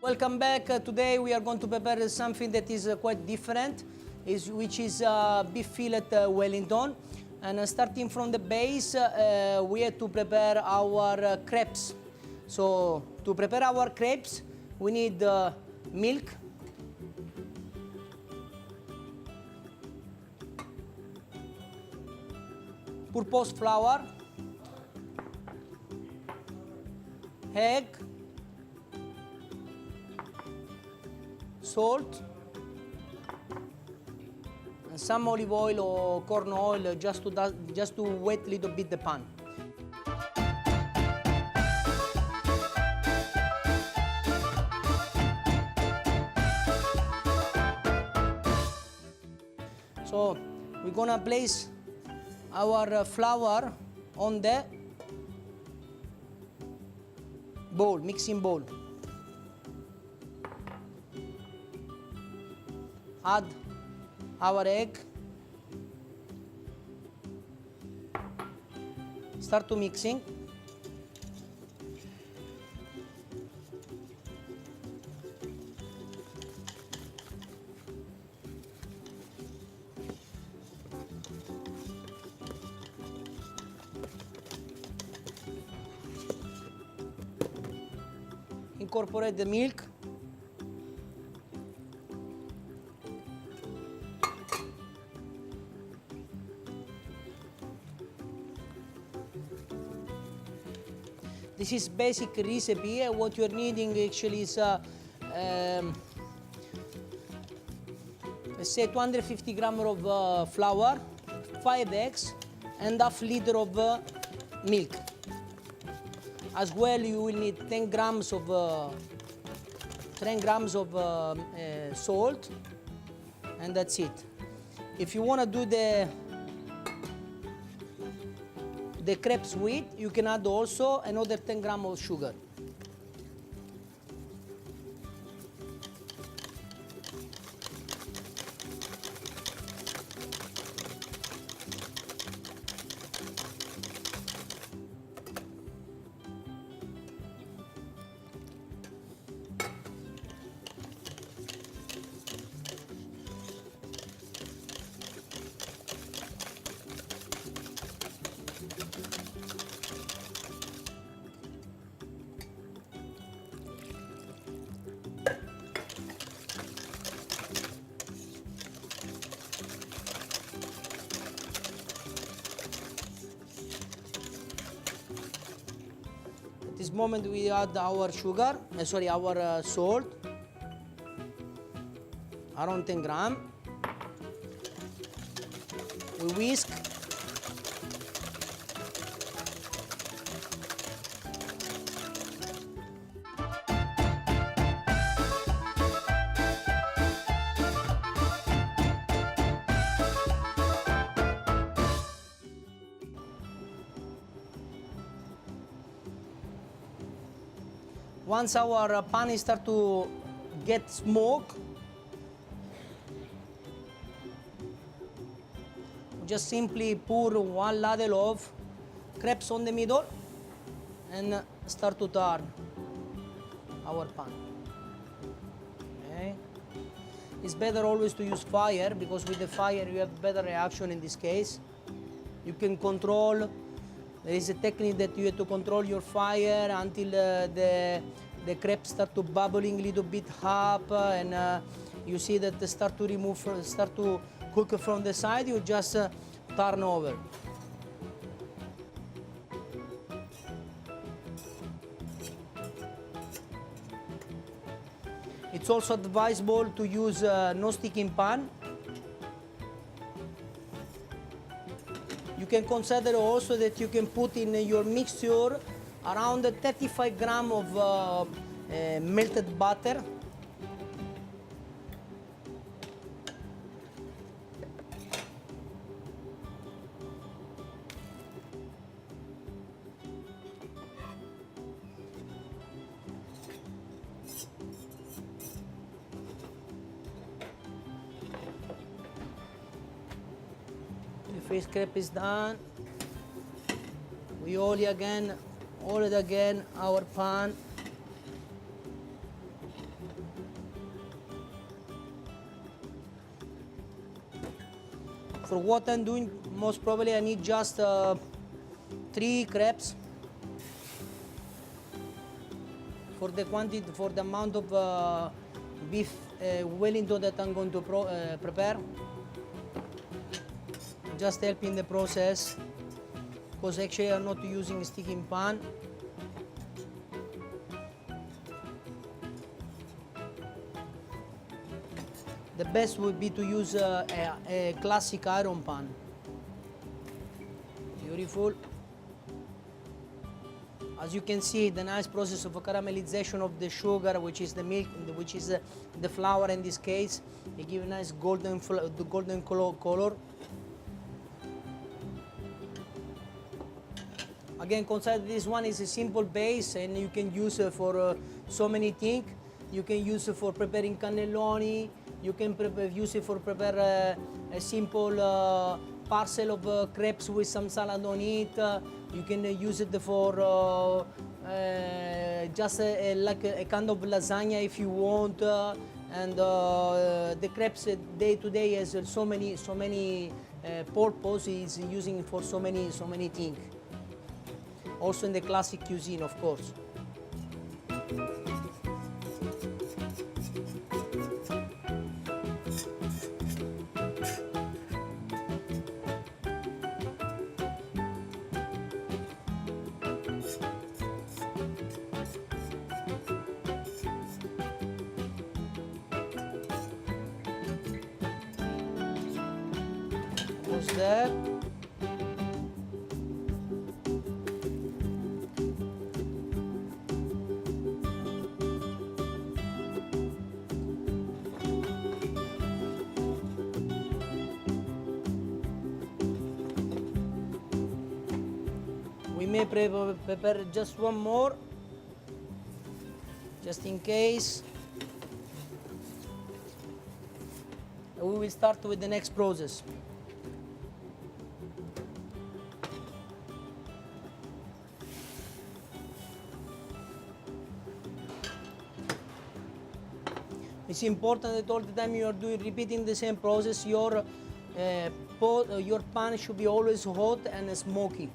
Welcome back. Today we are going to prepare something that is quite different, which is beef fillet Wellington. And starting from the base, we have to prepare our crepes. So to prepare our crepes, we need milk, purpose flour, egg, salt, and some olive oil or corn oil just to wet a little bit the pan. So we're gonna place our flour on the bowl, mixing bowl. Add our egg. Start to mixing. Incorporate the milk. This is basic recipe. What you're needing actually is let's say 250 grams of flour, 5 eggs, and half liter of milk. As well, you will need 10 grams of salt, and that's it. If you want to do the crepes with, you can add also another 10 grams of sugar. This moment we add our sugar, our salt, around 10 grams. We whisk. Once our pan start to get smoke, just simply pour 1 ladle of crepes on the middle and start to turn our pan. Okay. It's better always to use fire, because with the fire you have better reaction in this case. You can control. There is a technique that you have to control your fire until the crepes start to bubbling a little bit up, and you see that they start to cook from the side. You just turn over. It's also advisable to use non-sticking pan. You can consider also that you can put in your mixture around 35 grams of melted butter. The fish crepe is done. We oil it again our pan. For what I'm doing, most probably I need just 3 crepes for the quantity, for the amount of beef Wellington that I'm going to prepare. Just helping the process, because actually I'm not using sticking pan. The best would be to use a classic iron pan. Beautiful. As you can see, the nice process of caramelization of the sugar, which is the milk, which is the flour in this case, it gives a nice golden color. Again, consider this one is a simple base, and you can use it for so many things. You can use it for preparing cannelloni. You can use it for prepare a simple parcel of crepes with some salad on it. You can use it for just like a kind of lasagna if you want. And the crepes day to day has so many purposes, using for so many things. Also in the classic cuisine, of course. Almost there. We may prepare just one more, just in case. We will start with the next process. It's important that all the time you are repeating the same process. Your pan should be always hot and smoky.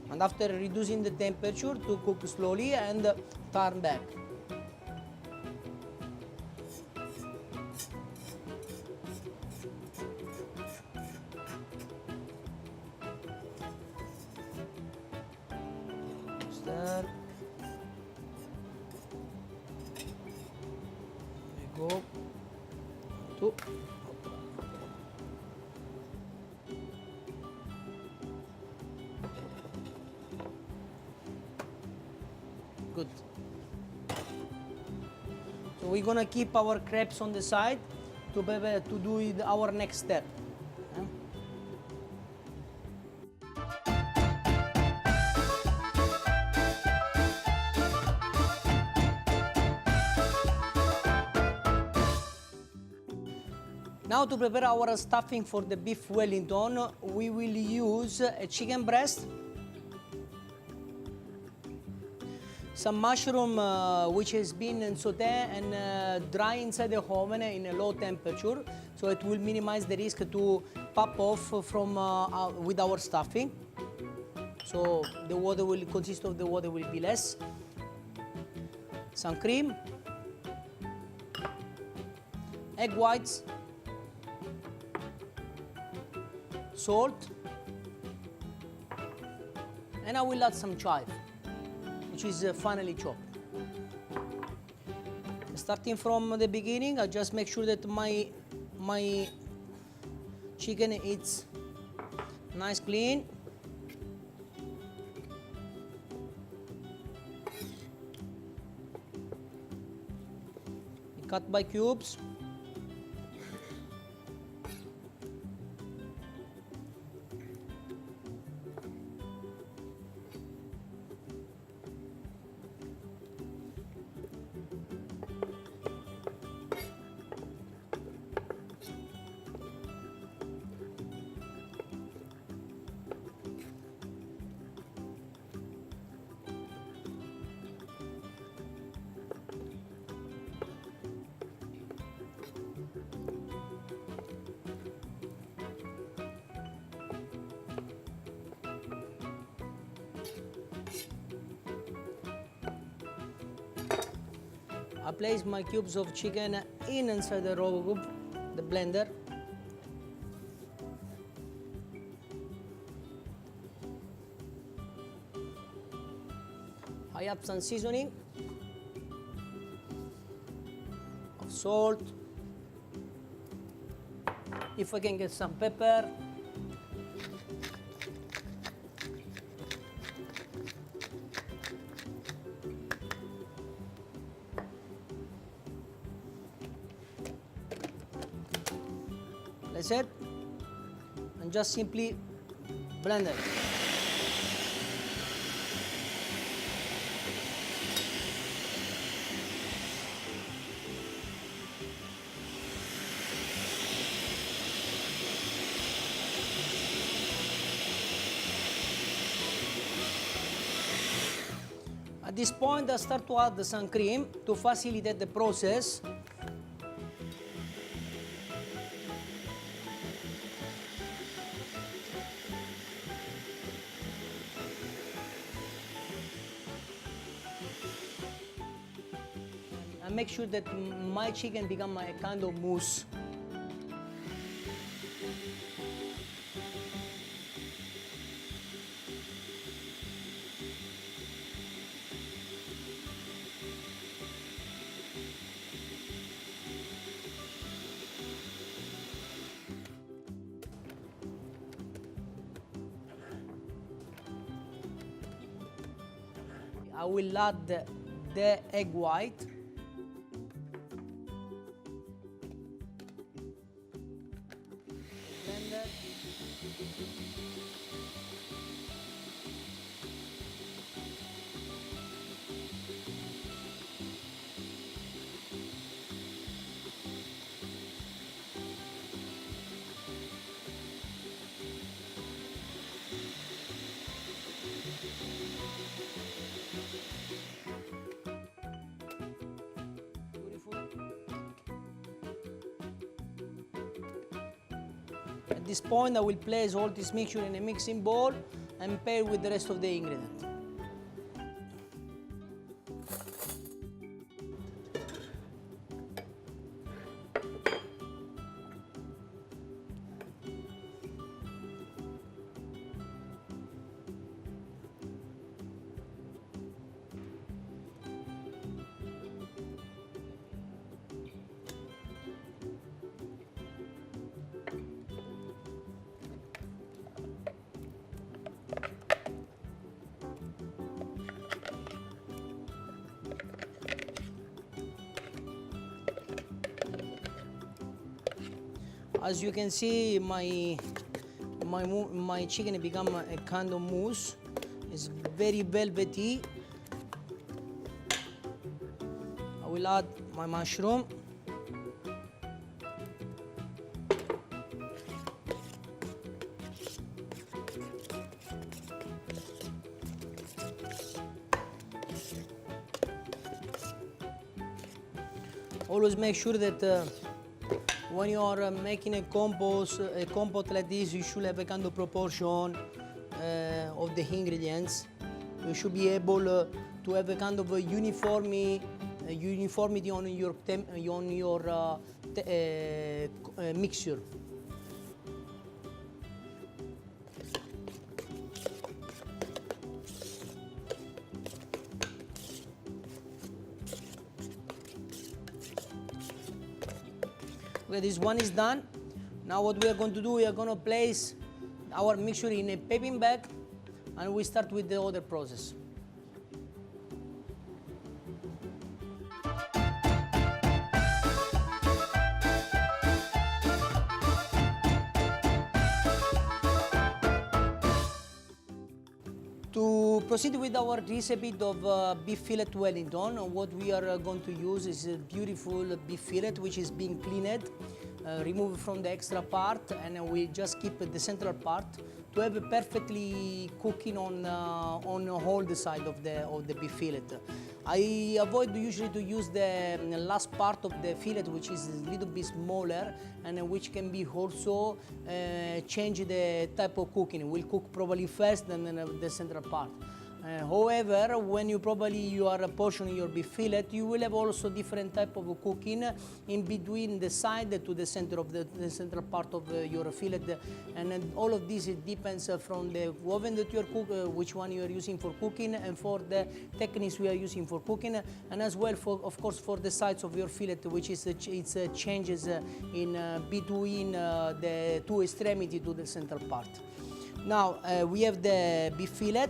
And after reducing the temperature, to cook slowly and turn back. There we go. Two. Good. So we're gonna keep our crepes on the side to do our next step. Now to prepare our stuffing for the beef Wellington, we will use a chicken breast, some mushroom which has been sauté and dry inside the oven in a low temperature, so it will minimize the risk to pop off from with our stuffing. So the water will consist of the water will be less. Some cream, egg whites, salt, and I will add some chive, which is finely chopped. Starting from the beginning, I just make sure that my chicken is nice clean. Cut by cubes. place my cubes of chicken inside the robot, the blender. I have some seasoning of salt. If I can get some pepper. That's it. And just simply blend it. At this point, I start to add some cream to facilitate the process. And make sure that my chicken become a kind of mousse. I will add the egg white. Blender. At this point, I will place all this mixture in a mixing bowl and pair with the rest of the ingredients. As you can see, my chicken become a kind of mousse. It's very velvety. I will add my mushroom. Always make sure that when you are making a compote like this, you should have a kind of proportion of the ingredients. You should be able to have a kind of a uniformity on your mixture. Okay, this one is done. Now what we are going to do, we are going to place our mixture in a piping bag and we start with the other process. To proceed with our recipe of beef fillet Wellington, what we are going to use is a beautiful beef fillet which is being cleaned, removed from the extra part, and we just keep the central part to have a perfectly cooking on all the side of the beef fillet. I avoid usually to use the last part of the fillet, which is a little bit smaller and which can be also change the type of cooking. We'll cook probably first and then the central part. However, when you are portioning your beef fillet, you will have also different type of cooking in between the side to the center of the central part of your fillet, and then all of this it depends from the oven that you are which one you are using for cooking, and for the techniques we are using for cooking, and as well for, of course, for the sides of your fillet, which is it's changes in between the two extremity to the central part. Now we have the beef fillet.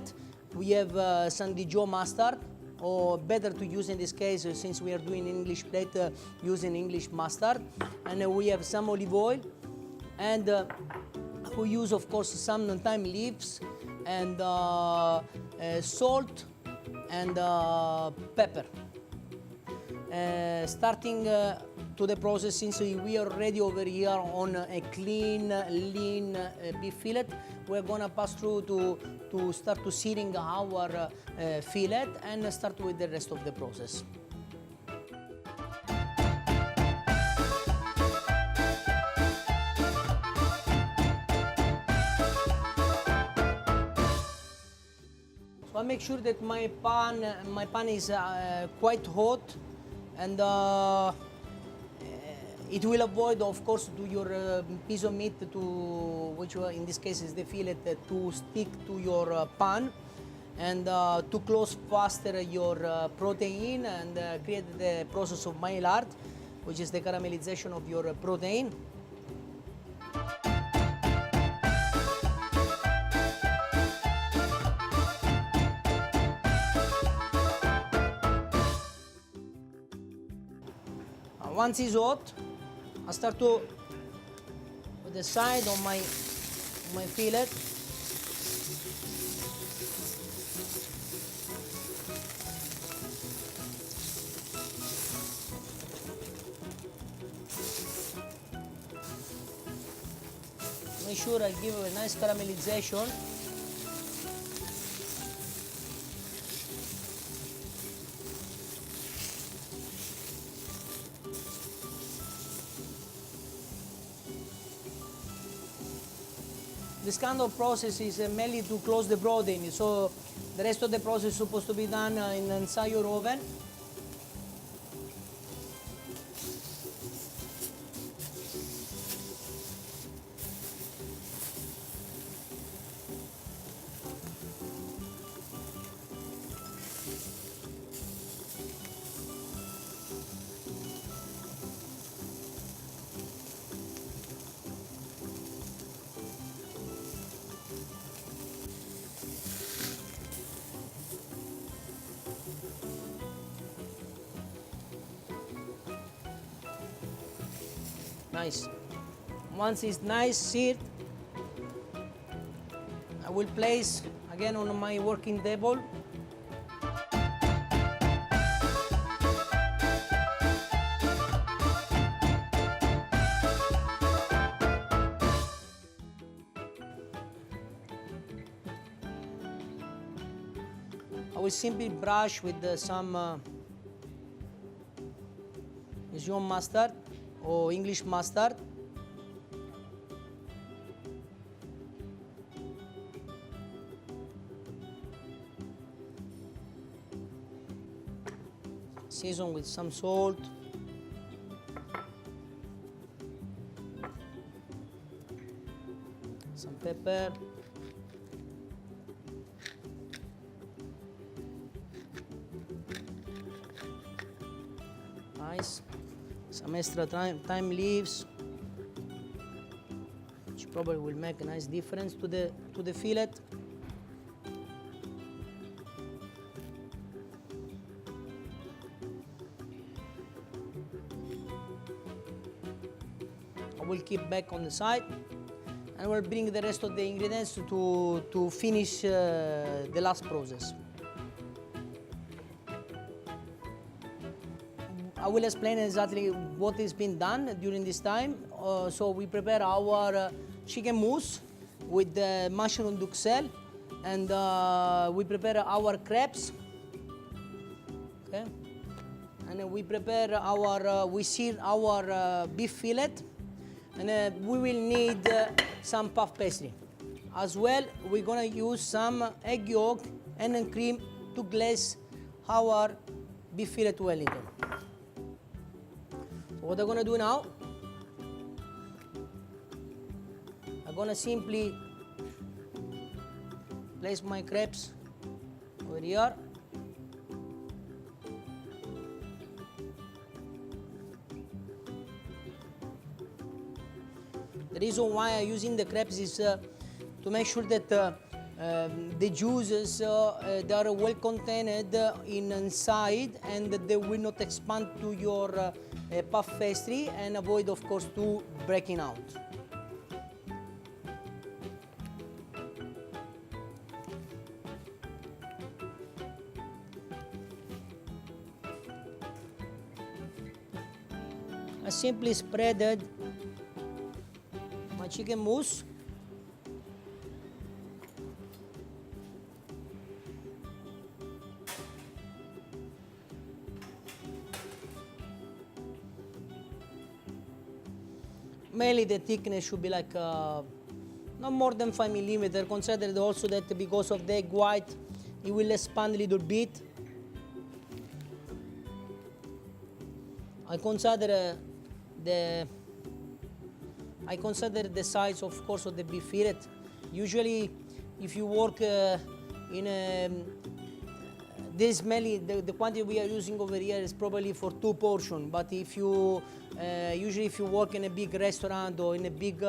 We have some Dijon mustard, or better to use in this case, since we are doing English plate, using English mustard. And we have some olive oil, and we use, of course, some thyme leaves, and salt, and pepper. Starting to the process, since we are ready over here on a clean, lean beef fillet, we're gonna pass through to start to searing our fillet and start with the rest of the process. So I make sure that my pan is quite hot, and it will avoid, of course, to your piece of meat, to which in this case is the fillet, to stick to your pan, and to close faster your protein, and create the process of Maillard, which is the caramelization of your protein. Once it's hot, I start to put the side on my fillet. Make sure I give a nice caramelization. This kind of process is mainly to close the protein, so the rest of the process is supposed to be done inside your oven. Nice. Once it's nice seared, I will place again on my working table. I will simply brush with some Dijon mustard or English mustard. Season with some salt. Some pepper. Nice. Some extra thyme leaves, which probably will make a nice difference to the fillet. I will keep back on the side, and we'll bring the rest of the ingredients to finish the last process. I will explain exactly what is being done during this time. So we prepare our chicken mousse with the mushroom duxelles, and we prepare our crepes. Okay, and then we prepare we sear our beef fillet, and we will need some puff pastry. As well, we're gonna use some egg yolk and then cream to glaze our beef fillet Wellington. So what I'm gonna do now, I'm gonna simply place my crepes over here. The reason why I'm using the crepes is to make sure that the juices they are well contained inside and that they will not expand to your puff pastry and avoid, of course, to breaking out. I simply spreaded my chicken mousse. Mainly the thickness should be like not more than 5 millimeters. Consider also that because of the egg white, it will expand a little bit. I consider the size, of course, of the beef fillet. Usually, if you work in this mainly the quantity we are using over here is probably for 2 portions. But if you usually if you work in a big restaurant or in a big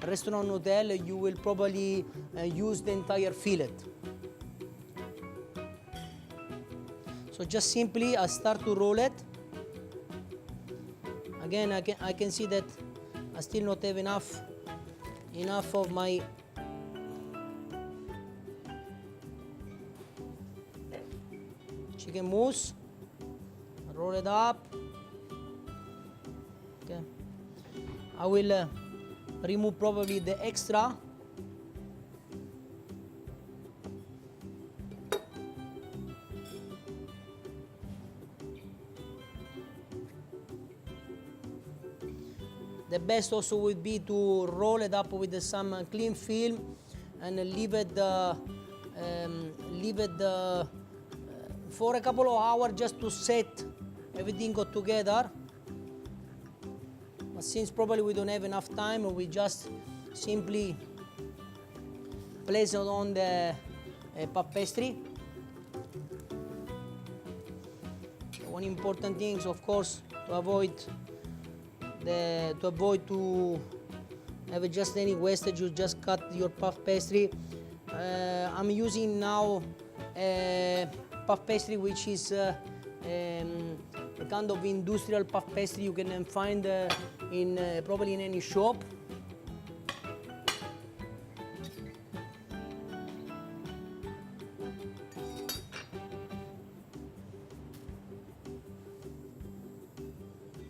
restaurant hotel, you will probably use the entire fillet. So just simply I start to roll it. Again, I can see that I still not have enough of my chicken mousse. Roll it up. Okay. I will remove probably the extra. The best also would be to roll it up with some cling film and leave it for a couple of hours just to set everything go together. But since probably we don't have enough time, we just simply place it on the puff pastry. One important thing is, of course, to avoid to have just any wastage. You just cut your puff pastry. I'm using now a puff pastry which is a kind of industrial puff pastry you can find in probably in any shop.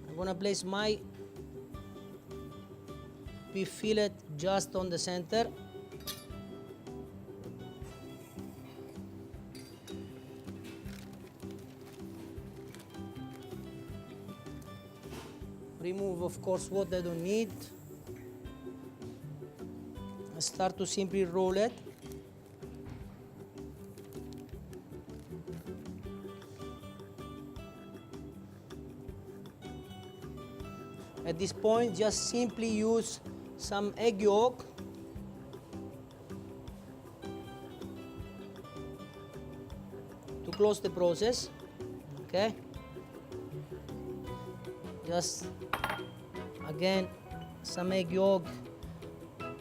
I'm gonna place my beef fillet just on the center. Remove, of course, what I don't need. I start to simply roll it. At this point, just simply use some egg yolk to close the process. Okay. Just again some egg yolk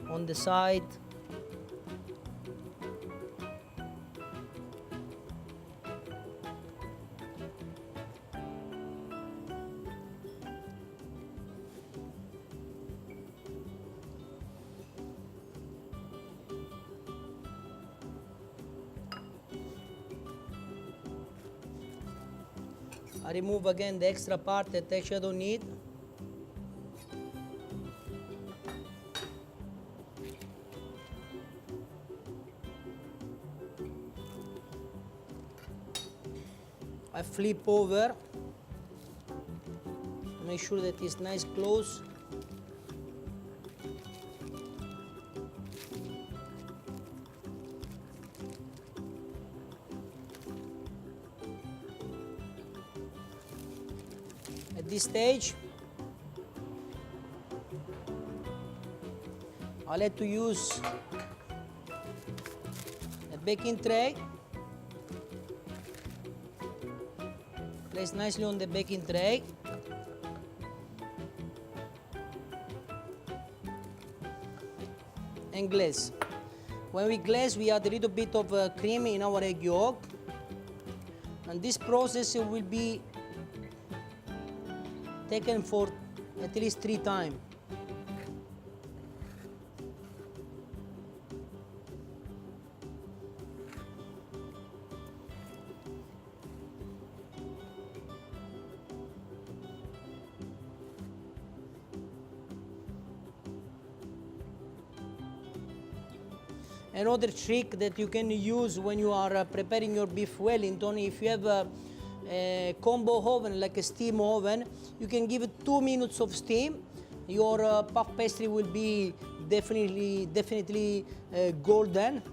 on the side. I remove again the extra part that actually I don't need. I flip over to make sure that it's nice close. this stage, I like to use a baking tray. Place nicely on the baking tray. And glaze. When we glaze, we add a little bit of cream in our egg yolk. And this process will be taken for at least 3 times. Another trick that you can use when you are preparing your beef Wellington, if you have a combo oven, like a steam oven, you can give it 2 minutes of steam. Your puff pastry will be definitely golden.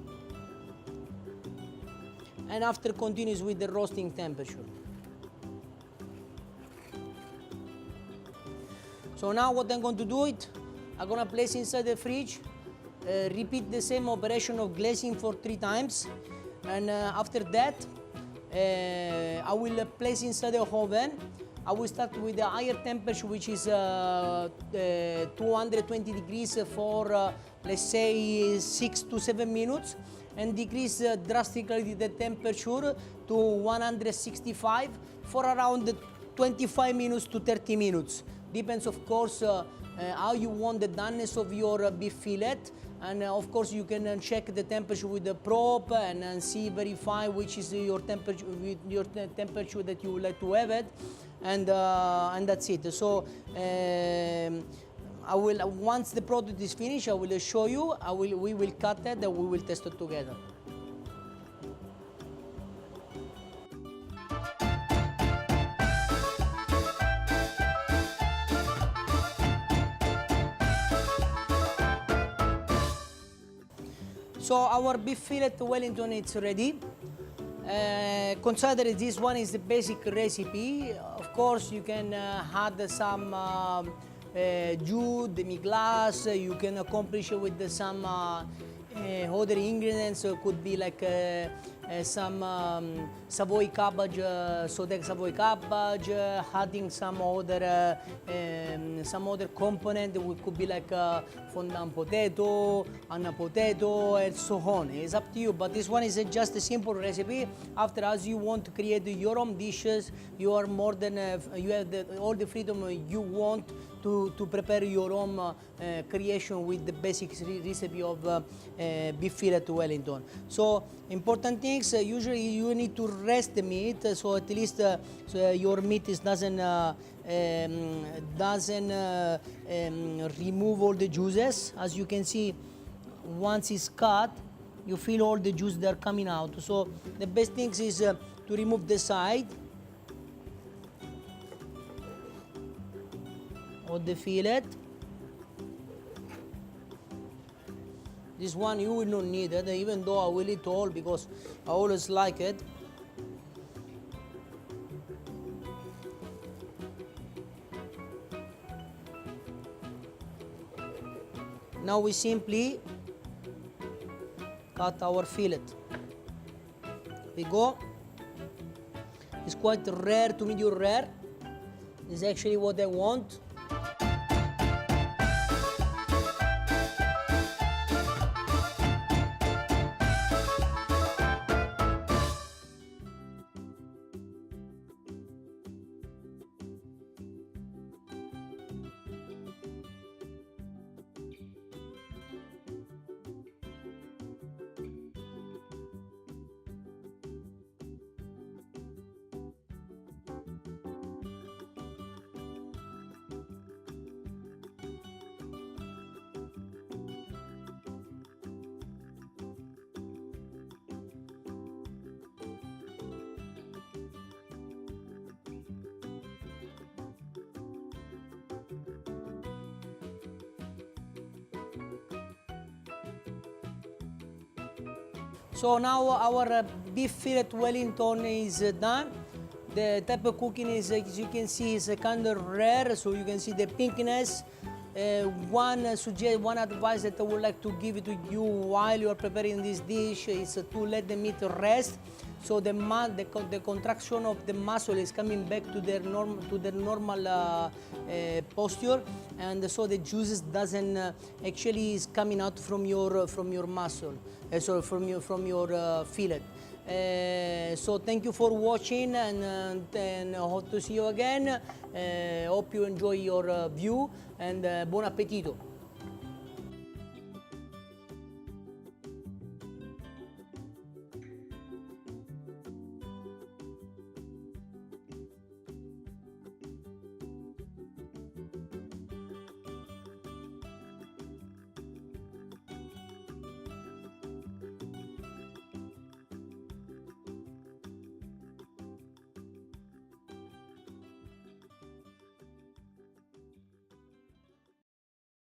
And after continues with the roasting temperature. So now what I'm going to do it, I'm going to place inside the fridge. Repeat the same operation of glazing for 3 times, and after that I will place inside the oven. I will start with a higher temperature, which is 220 degrees for let's say 6 to 7 minutes, and decrease drastically the temperature to 165 for around 25 minutes to 30 minutes. Depends, of course, how you want the doneness of your beef fillet. And of course, you can check the temperature with the probe and verify which is your temperature, temperature that you would like to have it, and that's it. So I will, once the product is finished, I will show you. We will cut it and we will test it together. So our beef fillet Wellington is ready. Consider this one is the basic recipe. Of course, you can add some jus, demi-glace. You can accomplish it with some other ingredients. Could be like some Savoy cabbage, sauteed Savoy cabbage, adding some other component. It could be like fondant potato, Anna potato, and so on. It's up to you, but this one is just a simple recipe. After, as you want to create your own dishes, you are more than you have all the freedom you want to prepare your own creation with the basic recipe of beef fillet Wellington. So important things, usually you need to rest the meat, so at least so your meat doesn't remove all the juices. As you can see, once it's cut, you feel all the juice that are coming out. So the best thing is to remove the side of the fillet. This one you will not need it, even though I will eat all because I always like it. Now we simply cut our fillet. We go. It's quite rare to medium rare. This is actually what I want. So now our beef fillet Wellington is done. The type of cooking is, as you can see, is kind of rare, so you can see the pinkness. One advice that I would like to give to you while you are preparing this dish is to let the meat rest, so the contraction of the muscle is coming back to their normal posture, and so the juices doesn't actually is coming out from your muscle, so from your fillet. So thank you for watching, and hope to see you again. Hope you enjoy your view, and buon appetito.